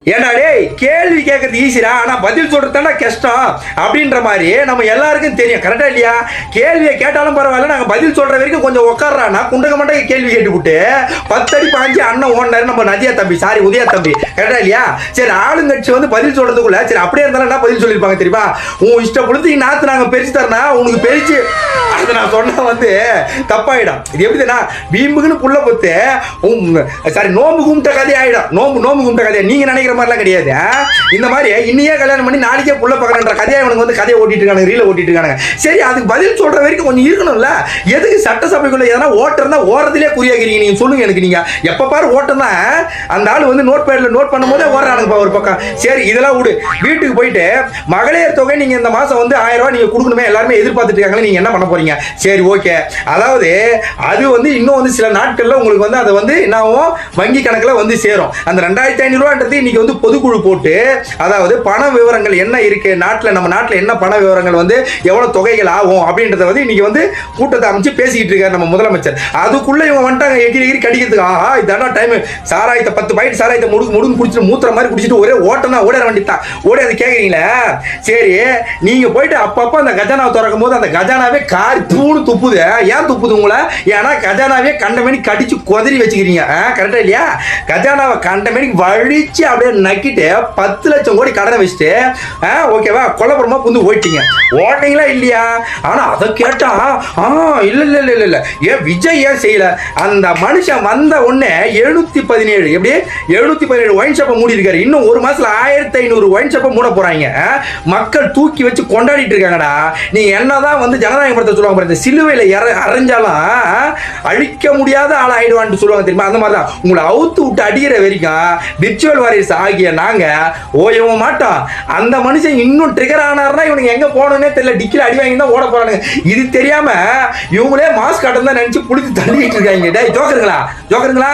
ஏண்டா டேய் கேள்வி கேட்கறது ஈஸிடா, ஆனா பதில் சொல்றதுதான்டா கஷ்டம் அப்படின்ற மாதிரி நம்ம எல்லாருக்கும் தெரியும். கரெக்டா இல்லையா? கேள்வியை கேட்டாலும் பரவாயில்ல, நாங்க பதில் சொல்ற வரைக்கும் கொஞ்சம் உட்கார்றானா குண்டக மண்டக கேள்வி கேட்டுவிட்டு 10 அடி பாஞ்சு அண்ணன் ஓடினாரு நம்ம நதியா தம்பி, சாரி உதயா தம்பி. கரெக்டா இல்லையா? சரி, ஆளுங்கட்சி வந்து பதில் சொல்றதுக்குள்ள சரி அப்படியே இருந்தாலும் என்ன பதில் சொல்லியிருப்பாங்க தெரியுமா? உன் இஷ்டம் பொழுது நாத்து நாங்க பெருச்சு தரனா உனக்கு பெருச்சு அது நான் சொன்னா வந்து தப்பாயிடும். இது எப்படின்னா பீம்புக்குன்னு புள்ள பொத்து சாரி நோம்பு கும்பிட்ட கதை ஆயிடும். நோம்பு கும்பிட்ட கதையா நீங்க நினைக்கிற மாதிரிலாம் கிடையாது. இந்த மாதிரி இன்னையே கல்யாணம் பண்ணி நாளைக்கே புள்ள பார்க்கறன்ற கதையை இவனுக்கு வந்து கதையை ஓட்டிட்டு இருக்காங்க, ரீல ஓட்டிட்டு இருக்காங்க. சரி, அதுக்கு பதில் சொல்ற வரைக்கும் கொஞ்சம் இருக்கணும்ல. எதுக்கு சட்டசபைக்குள்ள எதனா ஓட்டர் தான் ஓரத்திலே குறியாகிறீங்க? நீங்க சொல்லுங்க எனக்கு. நீங்க எப்ப பாரு ஓட்டம் தான். அந்த ஆள் வந்து நோட் பேட்ல நோட் பண்ணும்போதே ஓடுறானுங்க ஒரு பக்கம். சரி, இதெல்லாம் விடு. வீட்டுக்கு போயிட்டு மகளிர் தொகை நீங்க இந்த மாசம் வந்து 1000 ரூபாய் நீங்க கொடுக்கணுமே எல்லாருமே எதிர்பார்த்துட்டு இருக்காங்க. நீங்க என்ன பண்ண போறீங்க? சரி, ஓகே. அதாவது அது வந்து இன்னும் வந்து சில நாட்கள்ல உங்களுக்கு வந்து அதை வந்து என்னாவும் வங்கி கணக்குல வந்து சேரும். அந்த 2500 ரூபான்றது இன்னைக்கு வந்து பொதுக்குழு போட்டு அதாவது பண விவரங்கள் என்ன இருக்கு நாட்டில், நம்ம நாட்டில் என்ன பண விவரங்கள் வந்து எவ்வளவு தொகைகள் ஆகும் அப்படின்றத வந்து இன்னைக்கு வந்து கூட்டத்தை அமைச்சு பேசிக்கிட்டு இருக்காரு நம்ம முதலமைச்சர். அதுக்குள்ள இவங்க வந்துட்டாங்க எகிரி கடிக்கிறதுக்கு. ஆஹா, இதான டைம். சாராயத்தை 10 பாயிண்ட் சாராயத்தை முடுக்கு குடிச்சிட்டு மூத்திர மாதிரி குடிச்சிட்டு ஒரே ஓட்டம் தான், ஓட வேண்டியதான். ஓடி அது கேட்குறீங்களே. சரி, நீங்க போயிட்டு அப்பப்போ அந்த கஜானாவை திறக்கும் போது அந்த கஜானாவே காரி தூணு துப்புது. ஏன் துப்புது உங்களை? ஏன்னா கஜானாவே கண்டமேனி கடிச்சு கொதறி வச்சுக்கிறீங்க. கரெக்டா இல்லையா? கஜானாவை கண்டமேனி வழிச்சு அப்படியே நக்கிட்டு 10 லட்சம் கோடி கடனை வச்சுட்டு ஓகேவா கொல்லப்புறமா புந்து ஓட்டிங்க. ஓட்டிங்களா இல்லையா? ஆனா அதை கேட்டா இல்ல இல்ல இல்ல இல்ல ஏன் விஜய் ஏன் செய்யல? அந்த மனுஷன் வந்த உடனே 717 எப்படி 717 ஒயின் ஷாப்பை மூடி இருக்காரு. இன்னும் ஒரு மாசத்துல 1500 ஒயின் ஷாப்பை மூட போறாங்க. மக்கள் தூக்கி வச்சு கொண்டாடிட்டு இருக்காங்கடா. நீ என்னதான் வந்து ஜனநாயக படத்தை சொல்லுவாங்க, இந்த சிலுவையில அரைஞ்சாலும் அழிக்க முடியாத ஆள் ஆயிடுவான்னு சொல்லுவாங்க தெரியுமா? அந்த மாதிரி தான் உங்களை அவுத்து விட்டு அடிக்கிற வரைக்கும் விர்ச்சுவல் வாரியர்ஸ் ஆகிய நாங்க ஓயவ மாட்டோம். அந்த மனுஷன் இன்னும் ட்ரிகர் ஆனார்னா இவனுக்கு எங்க போகணும்னே தெரியல, டிக்கில அடி வாங்கி தான் ஓட போறானுங்க. இது தெரியாம இவங்களே மாஸ்க் காட்டன் தான் நினைச்சு புடிச்சு தள்ளிட்டு இருக்காங்க. டேய் ஜோக்கருங்களா?